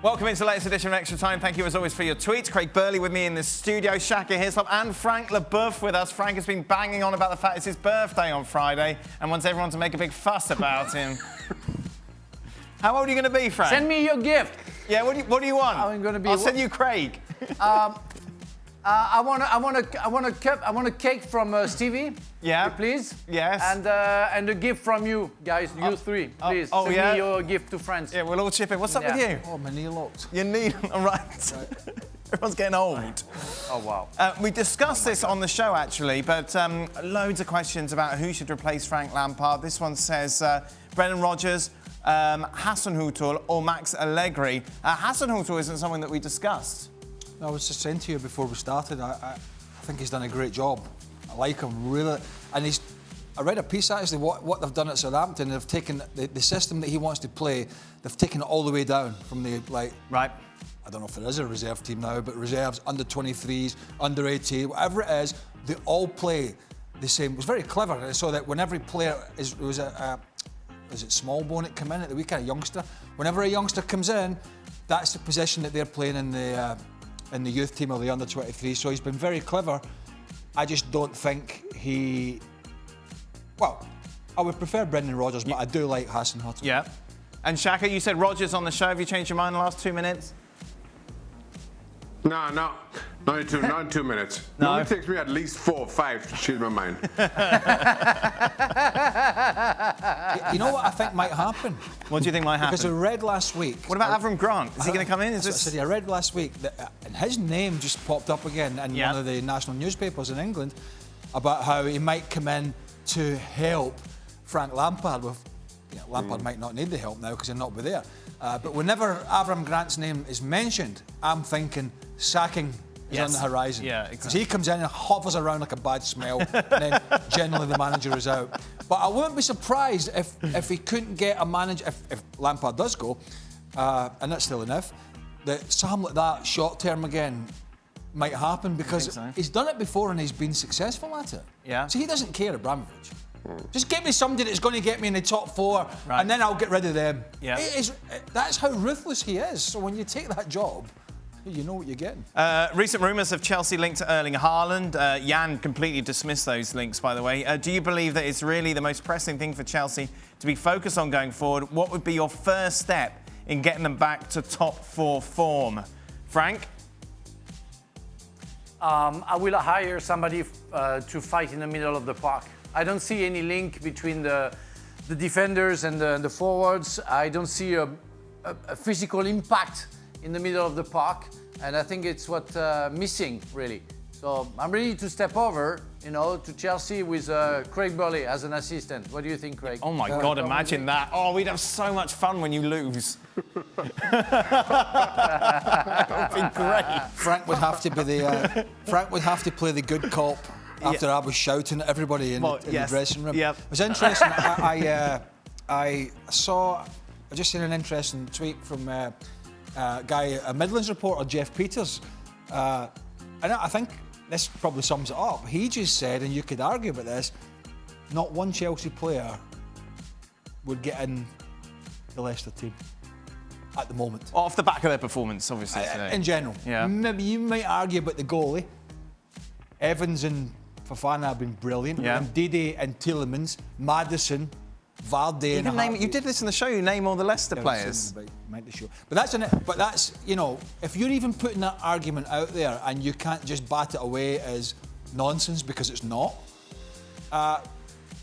Welcome into the latest edition of Extra Time. Thank you, as always, for your tweets. Craig Burley with me in the studio, Shaka Hislop and Frank Leboeuf with us. Frank has been banging on about the fact it's his birthday on Friday and wants everyone to make a big fuss about him. How old are you going to be, Frank? Send me your gift. Yeah, what do you want? I'm going to be. I'll send you Craig. I want a cake from Stevie. Yeah. Please. Yes. And a gift from you guys, you three. Please. Send me your gift to friends. Yeah, we'll all chip in. What's up with you? Oh, my knee locked. Your knee. All right. Everyone's getting old. Oh wow. We discussed this on the show actually, but loads of questions about who should replace Frank Lampard. This one says Brendan Rodgers, Hasenhuttl or Max Allegri. Hasenhuttl isn't something that we discussed. I was just saying to you before we started, I think he's done a great job. I like him, really. And I read a piece actually, what they've done at Southampton. They've taken the system that he wants to play, they've taken it all the way down from the, like... Right. I don't know if there is a reserve team now, but reserves, under 23s, under 18, whatever it is, they all play the same. It was very clever, so that when every player was it Smallbone that came in at the weekend, a youngster? Whenever a youngster comes in, that's the position that they're playing in the youth team or the under 23. So he's been very clever. I just don't think he... Well, I would prefer Brendan Rodgers, but I do like Hasenhuttl. Yeah. And Shaka, you said Rodgers on the show. Have you changed your mind in the last 2 minutes? No, not in 2 minutes. No. It takes me at least 4 or 5 to change my mind. You know what I think might happen? What do you think might happen? Because I read last week... What about Avram Grant? Is he going to come in? I read last week that and his name just popped up again in one of the national newspapers in England about how he might come in to help Frank Lampard with... Lampard might not need the help now because he'll not be there. But whenever Avram Grant's name is mentioned, I'm thinking sacking is on the horizon. Yeah, because exactly. he comes in and hovers around like a bad smell, and then generally the manager is out. But I wouldn't be surprised if he couldn't get a manager, if Lampard does go, and that's still enough, that something like that short term again might happen because he's done it before and he's been successful at it. Yeah. So he doesn't care, Abramovich. Just get me somebody that's going to get me in the top 4, and then I'll get rid of them. Yeah. That's how ruthless he is. So when you take that job, you know what you're getting. Recent rumours of Chelsea linked to Erling Haaland. Jan completely dismissed those links, by the way. Do you believe that it's really the most pressing thing for Chelsea to be focused on going forward? What would be your first step in getting them back to top 4 form? Frank? I will hire somebody to fight in the middle of the park. I don't see any link between the defenders and the forwards. I don't see a physical impact in the middle of the park, and I think it's what's missing, really. So I'm ready to step over, to Chelsea with Craig Burley as an assistant. What do you think, Craig? Oh my God, imagine that. Oh, we'd have so much fun when you lose. That would be great. Frank would have to be the... Frank would have to play the good cop after I was shouting at everybody in the dressing room. Yep. It was interesting. I just seen an interesting tweet from a Midlands reporter, Jeff Peters. And I think this probably sums it up. He just said, and you could argue about this, not one Chelsea player would get in the Leicester team at the moment. Off the back of their performance, obviously, today. In general. Yeah. Maybe you might argue about the goalie. Evans and Fofana have been brilliant. Yeah. And Dede and Tielemans, Maddison, Vardy and... You did this in the show, you name all the Leicester players. But that's, if you're even putting that argument out there and you can't just bat it away as nonsense because it's not,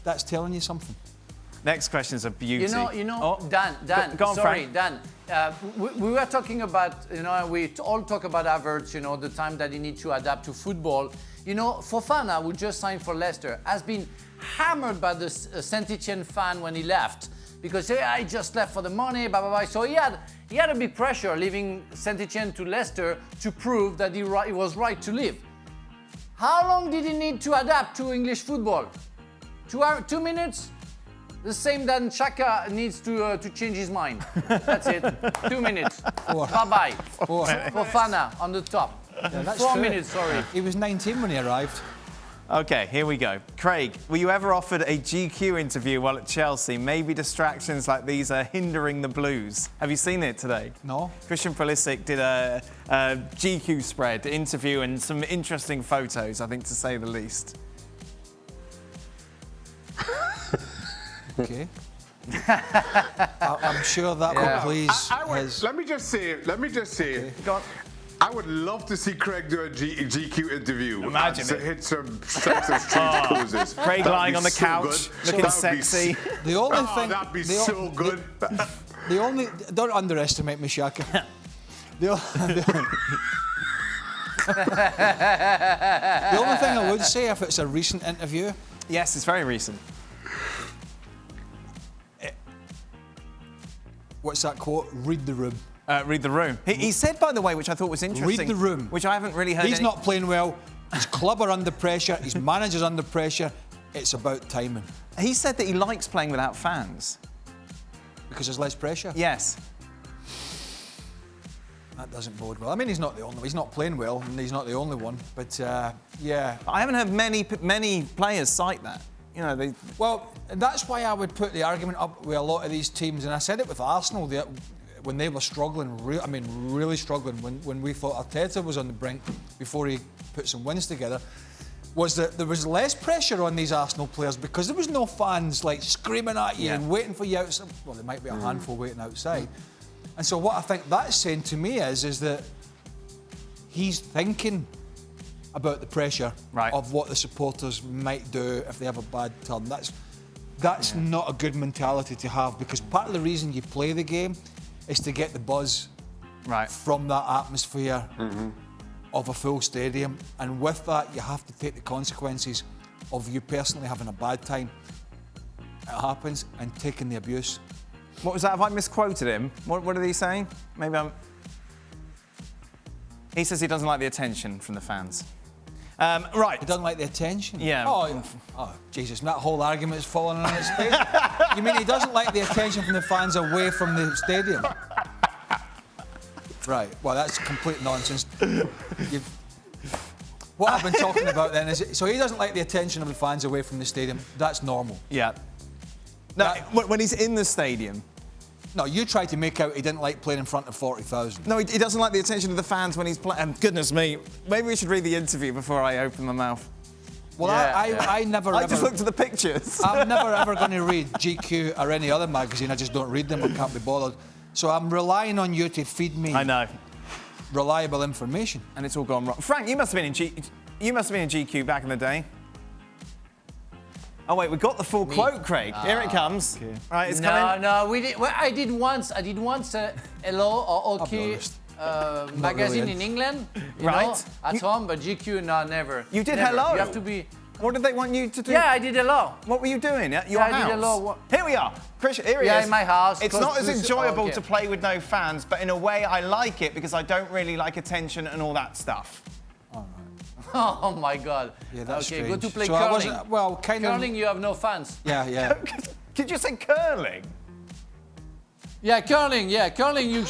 that's telling you something. Next question's a beauty. Dan, go on, sorry, Frank. Dan. We were talking about, we all talk about Havertz, the time that he needs to adapt to football. Fofana, who just signed for Leicester, has been hammered by the Saint-Etienne fan when he left because he just left for the money, blah, blah, blah. So he had a big pressure leaving Saint-Etienne to Leicester to prove that he was right to leave. How long did he need to adapt to English football? 2 minutes? The same that Shaka needs to change his mind. That's it. 2 minutes. Bye-bye. Fofana on the top. Yeah, 4 minutes, sorry. He was 19 when he arrived. Okay, here we go. Craig, were you ever offered a GQ interview while at Chelsea? Maybe distractions like these are hindering the Blues. Have you seen it today? No. Christian Pulisic did a GQ spread interview and some interesting photos, I think, to say the least. Okay. I'm sure that will please his... Let me just say. Okay. Go on. I would love to see Craig do a GQ interview. Imagine to it. hit some street cruises. Craig That'd lying be on the so couch, good. looking sexy. The only Oh, thing... that'd be the- so good. The only... Don't underestimate me, Shaka. The only thing I would say, if it's a recent interview... Yes, it's very recent. What's that quote? Read the room. Read the room. He said, by the way, which I thought was interesting. Read the room. Which I haven't really heard. He's not playing well. His club are under pressure. His manager's under pressure. It's about timing. He said that he likes playing without fans. Because there's less pressure? Yes. That doesn't bode well. I mean, he's not the only one. He's not playing well, and he's not the only one. But, yeah. I haven't heard many players cite that. You know, they... Well, that's why I would put the argument up with a lot of these teams, and I said it with Arsenal when they were struggling, really struggling, when we thought Arteta was on the brink before he put some wins together, was that there was less pressure on these Arsenal players because there was no fans like screaming at you and waiting for you outside. Well, there might be a handful waiting outside. And so what I think that's saying to me is that he's thinking about the pressure of what the supporters might do if they have a bad turn. That's not a good mentality to have, because part of the reason you play the game is to get the buzz from that atmosphere of a full stadium, and with that you have to take the consequences of you personally having a bad time. It happens, and taking the abuse. What was that? Have I misquoted him? What are they saying? Maybe I'm... He says he doesn't like the attention from the fans. Right. He doesn't like the attention? Yeah. Oh, Jesus, that whole argument is falling on its face. You mean he doesn't like the attention from the fans away from the stadium? Right, well, that's complete nonsense. What I've been talking about then is, so he doesn't like the attention of the fans away from the stadium. That's normal. Yeah. No, when he's in the stadium. No, you tried to make out he didn't like playing in front of 40,000. No, he doesn't like the attention of the fans when he's playing. Goodness me. Maybe we should read the interview before I open my mouth. Well, I never I just looked at the pictures. I'm never ever going to read GQ or any other magazine. I just don't read them. I can't be bothered. So I'm relying on you to feed me. I know. Reliable information. And it's all gone wrong. Frank, you must have been in GQ back in the day. Oh wait, we got the full quote, Craig. Here it comes. Okay. Right, it's coming. No, we did. Well, I did once Hello or OK magazine really in England, you Right. know, at home, but GQ, no, never. You did never. Hello? You have to be. What did they want you to do? Yeah, I did Hello. What were you doing at your I house? did Hello. Here we are. Christian, here he is. Yeah, in my house. It's close not to as the- enjoyable okay. to play with no fans, but in a way I like it because I don't really like attention and all that stuff. Oh my God. Yeah, that's okay. strange. Go to play So I curling. wasn't- well, kind of- Curling, you have no fans. Yeah. Did you say curling? Yeah, curling. Yeah, curling. You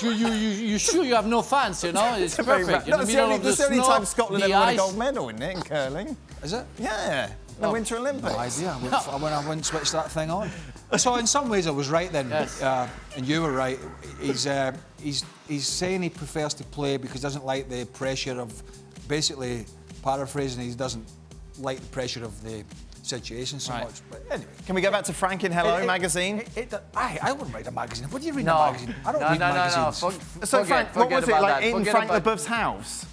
sure you have no fans? You know, it's perfect. In the middle of the That's the only snow, time Scotland the ever won a ice. gold medal, isn't it, in curling? Is it? Yeah, the Winter Olympics. No idea. I wouldn't switch that thing on. So in some ways I was right then, Yes. and you were right. He's saying he prefers to play because he doesn't like the pressure of, basically paraphrasing, he doesn't like the pressure of the situation so much. But anyway. Can we go back to Frank in Hello magazine? I wouldn't read a magazine. What do you read No. a magazine? I don't read magazines. No. So Frank, what was it like in Forget Frank about- Leboeuf's house?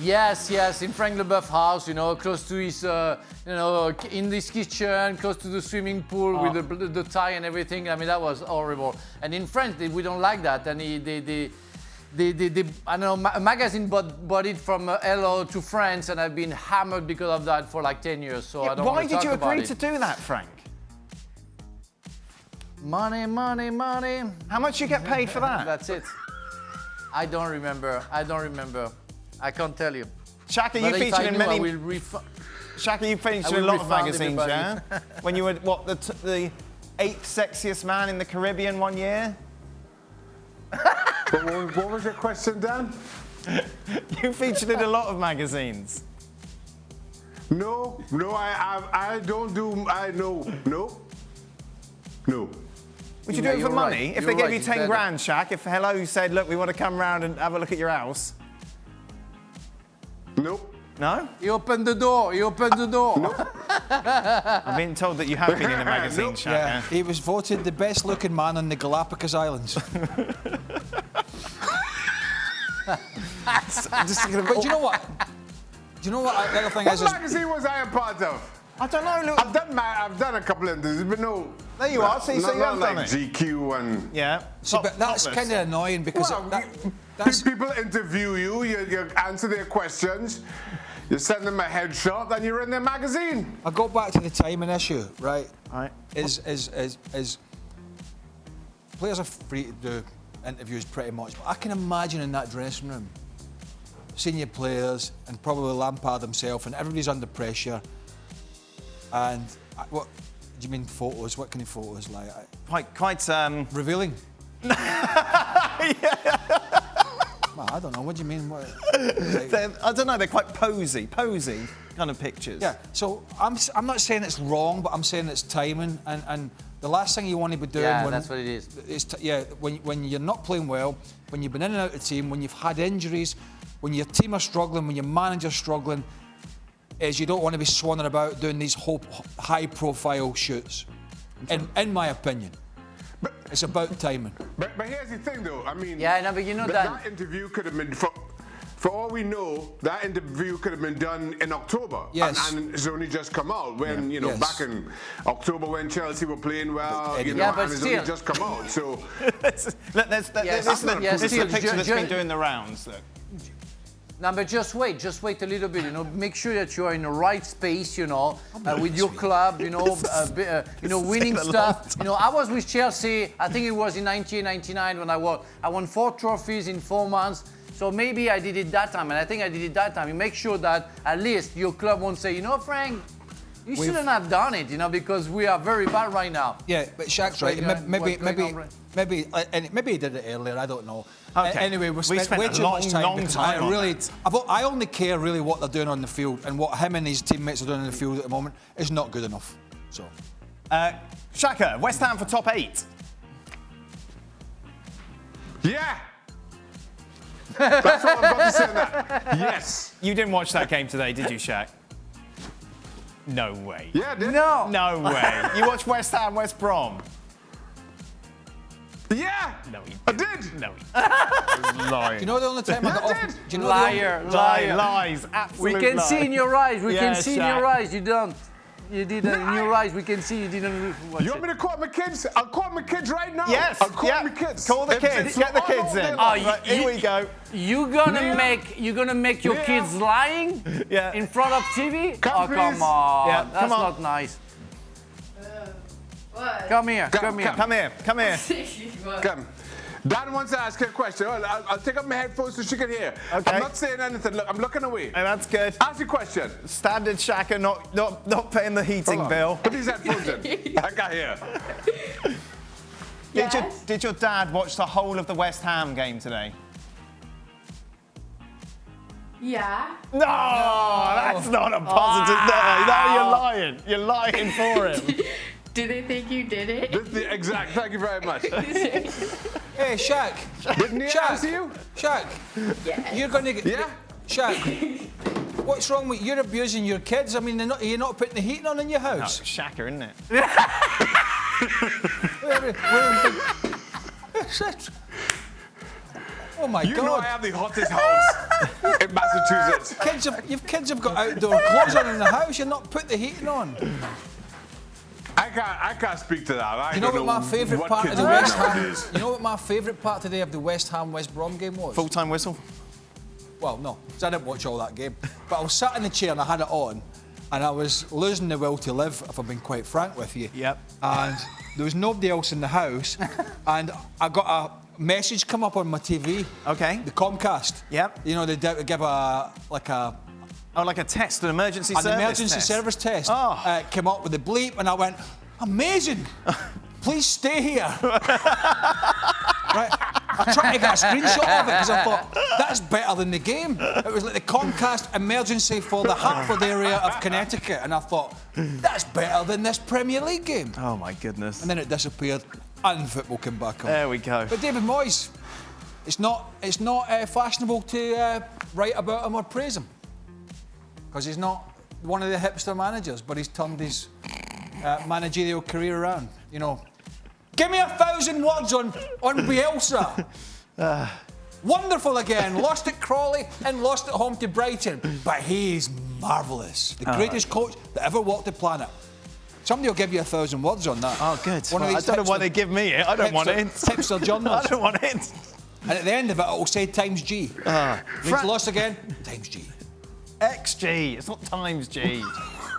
Yes, in Frank Leboeuf house, you know, close to his, in this kitchen, close to the swimming pool with the tie and everything. I mean, that was horrible. And in France, we don't like that. And I don't know, a magazine bought it from Hello to France, and I've been hammered because of that for like 10 years. So I don't Why want to did talk you about agree it. to do that, Frank? Money. How much you get paid for that? That's it. I don't remember. I can't tell you. Shaka, you But if featured I in knew, I many. will Shaka, you featured I in a will lot of refund magazines, everybody. yeah? When you were the 8th sexiest man in the Caribbean one year. But what was your question, Dan? You featured in a lot of magazines. No, I don't do. No. Would you do it for money? Right. If they You're gave you right, 10 it's grand, Shaq, if Hello said, look, we want to come round and have a look at your house. Nope. No? He opened the door. I'm being told that you have been in a magazine, Nope. Shaq. Yeah, he was voted the best looking man on the Galapagos Islands. But do you know what? The other thing What is magazine was I a part of? I don't know, look. I've done a couple of interviews, but no. There you are, see, so you have not done like it. GQ and. Yeah. but that's kind of annoying because Well, that's people interview you, you answer their questions, you send them a headshot, then you're in their magazine. I go back to the timing issue, right? Right. Is players are free to do interviews pretty much, but I can imagine in that dressing room, senior players and probably Lampard himself, and everybody's under pressure. And what do you mean photos? What kind of photos like? Quite Revealing. Well, I don't know. What do you mean? What, I don't know, they're quite posy kind of pictures. yeah. So I'm not saying it's wrong, but I'm saying it's timing. And the last thing you want to be doing Yeah, when that's what it is. When you're not playing well, when you've been in and out of the team, when you've had injuries, when your team are struggling, when your manager's struggling, is you don't want to be swanning about doing these high-profile shoots. In my opinion, it's about timing. But here's the thing, though. I mean, Yeah, no, but you know that interview could have been, for all we know, that interview could have been done in October. Yes. And it's only just come out when, Yes. back in October when Chelsea were playing well, But Yeah, but and it's still. only just come out. So, This is the picture that's been doing the rounds. Look. No, but just wait a little bit, make sure that you are in the right space, with your club, winning stuff. I was with Chelsea, I think it was in 1999 when I won 4 trophies in 4 months. So maybe I did it that time, and I think I did it that time. You make sure that at least your club won't say, Frank, you shouldn't have done it, because we are very bad right now. Yeah, but Shaq's right. Maybe he did it earlier. I don't know. Okay. Anyway, we spent way a too much time. long time on I only care really what they're doing on the field, and what him and his teammates are doing on the field at the moment is not good enough. So, Shaka, West Ham for top 8. yeah. That's what I'm about to say on that. Yes. You didn't watch that game today, did you, Shaq? No way. Yeah, I did. No way. You watched West Ham, West Brom? Yeah. No, he I didn't. did. No, he didn't. Lying. do you know the only time I got off? Do you know Liar. Lies. Absolute We can lies. see in your eyes. We can Yeah, see in Shaq. your eyes. You don't. You didn't. In your eyes, we can see you didn't watch You want me to call my kids? I'll call my kids right now. Yes. I'll call yeah. my kids. Call the If kids. it's Get the all kids day in. long. Right, here we go. You're gonna make your Yeah. kids lying Yeah. in front of TV? Come, Come please. on. Yeah, That's come on. not nice. What? Come here. Come here. Come here. Come here. What? Come. Dan wants to ask her a question. I'll take up my headphones so she can hear. Okay. I'm not saying anything. Look, I'm looking away. And that's good. Ask your question. Standard Shaka, not paying the heating Hold on. bill. Put these headphones in. I got here. Yes? Did your dad watch the whole of the West Ham game today? Yeah. No, that's not a positive. No, you're lying. You're lying for him. Do they think you did it? This is the exact. Thank you very much. Hey, Shaq. Didn't he Shaq. answer you? Shaq. Yeah. You're going to get. Yeah. Shaq. What's wrong with you're abusing your kids? I mean, you're not putting the heating on in your No, house. it's Shaka, isn't it? Oh my You know God! I have the hottest house in Massachusetts. Kids have got outdoor clothes on in the house. You're not put the heating on. I can't speak to that. I You know don't what my favourite what part of kids the do West Ham? nowadays. You know what my favourite part today of the West Ham West Brom game was? Full-time whistle. Well, no, 'cause I didn't watch all that game. But I was sat in the chair and I had it on, and I was losing the will to live, if I've been quite frank with you. Yep. And there was nobody else in the house, and I got a message come up on my TV. Okay. The Comcast. Yep. You know, they give Oh, like a test, an emergency an service emergency test. service test. Oh. Came up with the bleep, and I went, amazing. Please stay here. Right. I tried to get a screenshot of it because I thought, that's better than the game. It was like the Comcast emergency for the Hartford area of Connecticut. And I thought, that's better than this Premier League game. Oh, my goodness. And then it disappeared and football came back on. There we go. But David Moyes, it's not fashionable to write about him or praise him. Because he's not one of the hipster managers, but he's turned his managerial career around. You know, give me 1,000 words on Bielsa. Wonderful again. Lost at Crawley and lost at home to Brighton. But he's marvellous. The greatest coach that ever walked the planet. Somebody will give you 1,000 words on that. Oh, good. One of Well, I these don't know why hipster- they give me it. I don't want it. Hipster journals. I don't want it. And at the end of it, it'll say times G. Means lost again, times G. XG. It's not times G.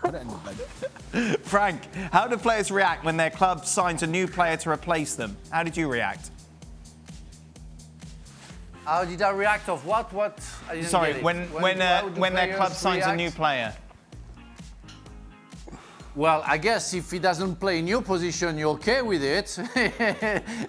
Put it in the bin. Frank, how do players react when their club signs a new player to replace them? How did you react? How did I react of what? What? I didn't Sorry, get it. when how do their club players signs a react? new player. Well, I guess if he doesn't play in your position, you're okay with it.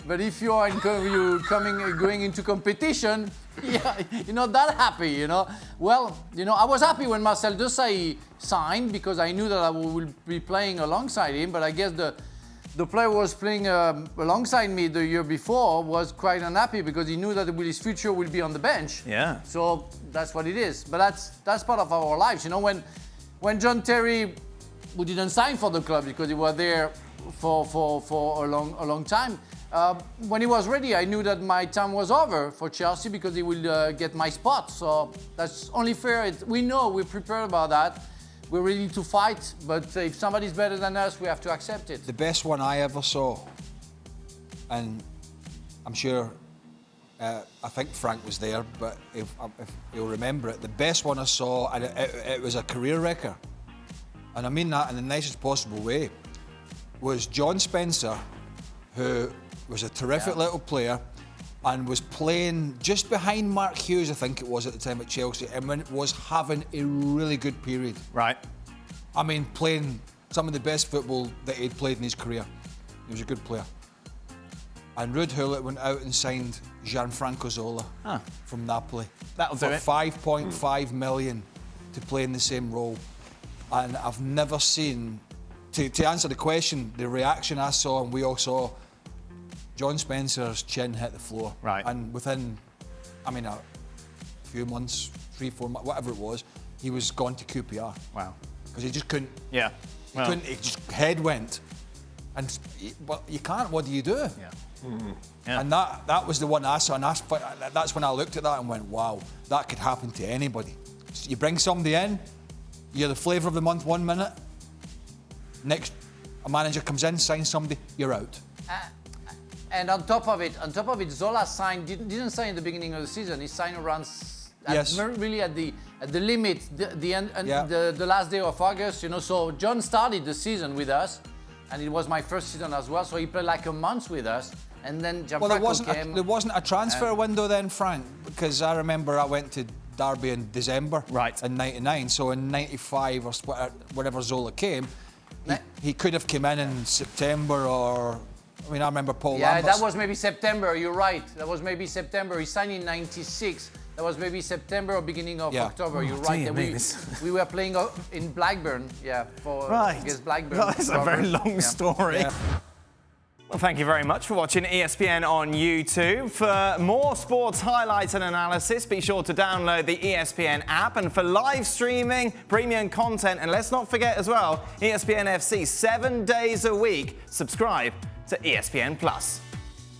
But if you are going into competition, yeah, you're not that happy, you know. Well, you know, I was happy when Marcel Desailly signed because I knew that I would be playing alongside him. But I guess the player who was playing alongside me the year before was quite unhappy because he knew that his future will be on the bench. Yeah. So that's what it is. But that's part of our lives, you know. When John Terry, who didn't sign for the club because he was there for a long time. When he was ready, I knew that my time was over for Chelsea because he will get my spot. So that's only fair. We know, we're prepared about that. We're ready to fight, but if somebody's better than us, we have to accept it. The best one I ever saw, and I'm sure, I think Frank was there, but if you'll remember it, the best one I saw, and it was a career wrecker, and I mean that in the nicest possible way, was John Spencer, who was a terrific little player and was playing just behind Mark Hughes, I think it was at the time at Chelsea, and was having a really good period. Right. I mean, playing some of the best football that he'd played in his career. He was a good player. And Hasenhuttl went out and signed Gianfranco Zola from Napoli. That'll do it. For 5.5 million to play in the same role. And I've never seen, to answer the question, the reaction I saw and we all saw, John Spencer's chin hit the floor. Right. And within, I mean, a few months, 3-4 months, whatever it was, he was gone to QPR. Wow. Because he just couldn't. Yeah. He couldn't. He just head went, and well, you can't. What do you do? Yeah. Yeah. And that was the one I saw, and that's when I looked at that and went, wow, that could happen to anybody. So you bring somebody in, you're the flavour of the month 1 minute. Next, a manager comes in, signs somebody, you're out. And on top of it, Zola signed didn't sign at the beginning of the season. He signed around really at the limit, the end, the last day of August. You know, so John started the season with us, and it was my first season as well. So he played like a month with us, and then Gianfranco came. There wasn't a transfer window then, Frank, because I remember I went to Derby in December in '99. So in '95 or whenever Zola came, he could have come in September or. I mean, I remember Paul Lambert. Yeah, that was maybe September, you're right. That was maybe September. He signed in '96. That was maybe September or beginning of October, you're right. And we were playing in Blackburn, against Blackburn. That's a very long story. Yeah. Well, thank you very much for watching ESPN on YouTube. For more sports highlights and analysis, be sure to download the ESPN app. And for live streaming, premium content, and let's not forget as well, ESPN FC 7 days a week. Subscribe to ESPN+.